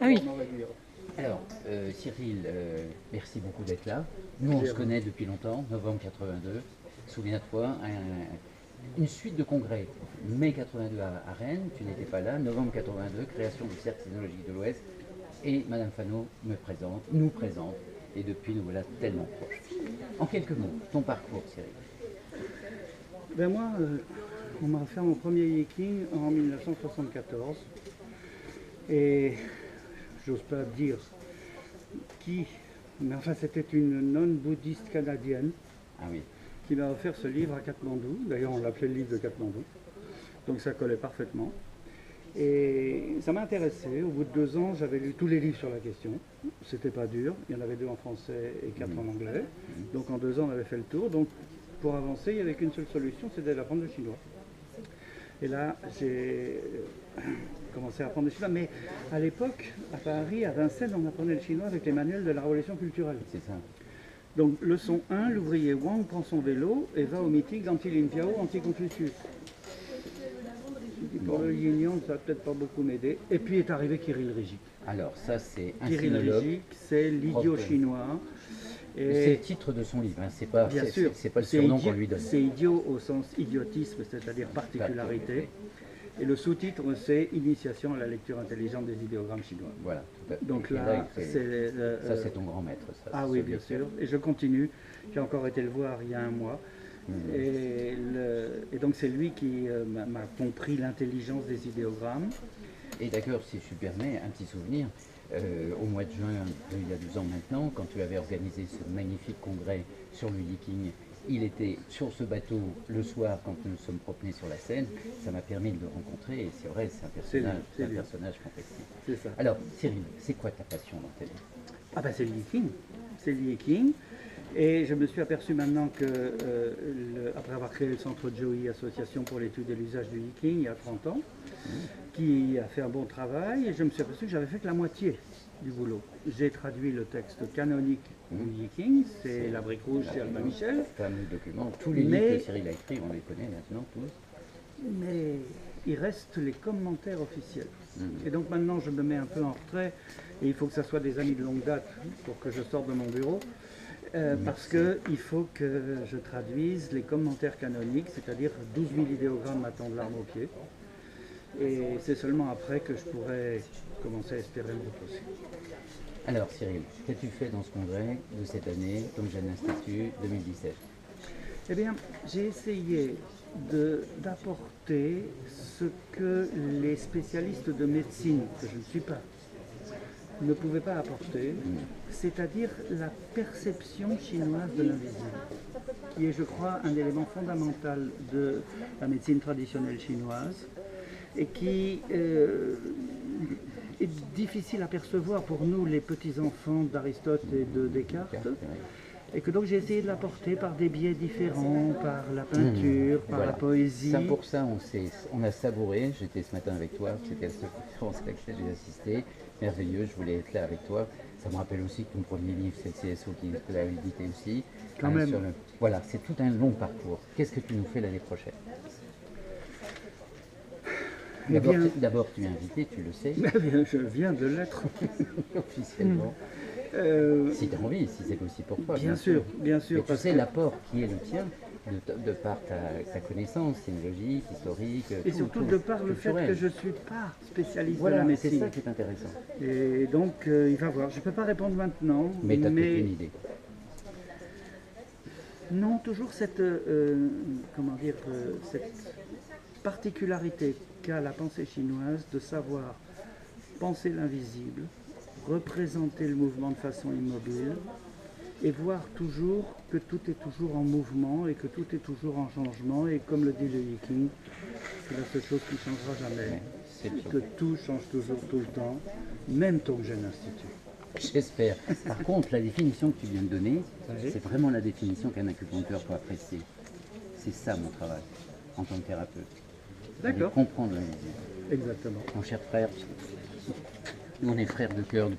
Ah oui. Alors, Cyril, merci beaucoup d'être là. Nous, on se connaît depuis longtemps, novembre 82. Souviens-toi, une suite de congrès. Mai 82 à Rennes, tu n'étais pas là. Novembre 82, création du Cercle Sénologique de l'Ouest. Et Madame Fano nous présente. Et depuis, nous voilà tellement proches. En quelques mots, ton parcours, Cyril. Ben moi, on m'a fait mon premier hiking en 1974. Et j'ose pas dire qui, mais enfin c'était une nonne bouddhiste canadienne Ah oui. qui m'a offert ce livre à Katmandou. D'ailleurs on l'appelait le livre de Katmandou. Donc ça collait parfaitement. Et ça m'a intéressé. Au bout de 2 ans, j'avais lu tous les livres sur la question. C'était pas dur. Il y en avait 2 en français et 4 en anglais. Donc en 2 ans, on avait fait le tour. Donc pour avancer, il n'y avait qu'une seule solution, c'était d'apprendre le chinois. Et là, j'ai commencé à apprendre le chinois. Mais à l'époque, à Paris, à Vincennes, on apprenait le chinois avec les manuels de la Révolution culturelle. C'est ça. Donc leçon 1, l'ouvrier Wang prend son vélo et va au meeting d'Anti-Lin Piao, anti-Confucius. Pour le yin yang, ça va peut-être pas beaucoup m'aider. Et puis est arrivé Kirill Rijik. Alors, ça, c'est un Kirill sinologue. Rijik, c'est l'idiot chinois. C'est le titre de son livre, hein. C'est pas, Bien sûr, c'est pas le surnom qu'on lui donne. C'est idiot au sens idiotisme, c'est-à-dire particularité. Et le sous-titre, c'est Initiation à la lecture intelligente des idéogrammes chinois. Voilà. Tout à fait. Donc Et là, ça, c'est ton grand maître. Ça, ah oui, bien sûr. Et je continue. J'ai encore été le voir il y a un mois. Et donc c'est lui qui m'a compris l'intelligence des idéogrammes. Et d'accord, si je permets, un petit souvenir. Au mois de juin, il y a 12 ans maintenant, quand tu avais organisé ce magnifique congrès sur le hiking, il était sur ce bateau le soir quand nous nous sommes promenés sur la Seine. Ça m'a permis de le rencontrer et c'est vrai, c'est un personnage fantastique. C'est ça. Alors, Cyril, c'est quoi ta passion dans ta vie? Ah ben c'est le hiking. C'est le hiking. Et je me suis aperçu maintenant que, après avoir créé le centre Joey, Association pour l'étude et l'usage du hiking, il y a 30 ans, qui a fait un bon travail, et je me suis aperçu que j'avais fait que la moitié du boulot. J'ai traduit le texte canonique du hiking, c'est La Brique Rouge chez Albin Michel. Fameux document. Tous les livres que Cyril a écrits, on les connaît maintenant tous. Mais il reste les commentaires officiels. Et donc maintenant je me mets un peu en retrait, et il faut que ça soit des amis de longue date pour que je sorte de mon bureau. Parce qu'il faut que je traduise les commentaires canoniques, c'est-à-dire 12 000 idéogrammes m'attendent l'arme au pied. Et c'est seulement après que je pourrai commencer à espérer me reposer. Alors Cyril, qu'as-tu fait dans ce congrès de cette année, comme Jeune Institut 2017? Eh bien, j'ai essayé d'apporter ce que les spécialistes de médecine, que je ne suis pas, ne pouvaient pas apporter, c'est-à-dire la perception chinoise de l'invisible, qui est, je crois, un élément fondamental de la médecine traditionnelle chinoise et qui est difficile à percevoir pour nous, les petits-enfants d'Aristote et de Descartes, et que donc j'ai essayé de l'apporter par des biais différents, par la peinture, par la poésie. Ça, pour ça, on a savouré. J'étais ce matin avec toi, c'était la seule conférence à laquelle j'ai assisté. Merveilleux, je voulais être là avec toi. Ça me rappelle aussi que ton premier livre, c'est le CSO qui l'a édité aussi. Quand même. Voilà, c'est tout un long parcours. Qu'est-ce que tu nous fais l'année prochaine? D'abord, tu es invité, tu le sais. Je viens de l'être. Officiellement. Si tu as envie, si c'est possible pour toi. Bien sûr, bien sûr. Et tu sais l'apport qui est le tien, de par ta connaissance sémiologique, historique. Et surtout de par le fait que je ne suis pas spécialiste de la médecine. C'est ça qui est intéressant. Et donc, il va voir. Je ne peux pas répondre maintenant. Mais tu as peut-être une idée. Non, toujours cette, cette particularité qu'a la pensée chinoise de savoir penser l'invisible, représenter le mouvement de façon immobile et voir toujours que tout est toujours en mouvement et que tout est toujours en changement. Et comme le dit le hiking, c'est la seule chose qui ne changera jamais. C'est que tout change toujours, tout le temps, même ton jeune institut. J'espère. Par contre, la définition que tu viens de donner, c'est vraiment la définition qu'un acupuncteur peut apprécier. C'est ça mon travail, en tant que thérapeute. D'accord. Comprendre l'invisible. Exactement. Mon cher frère, nous on est frères de cœur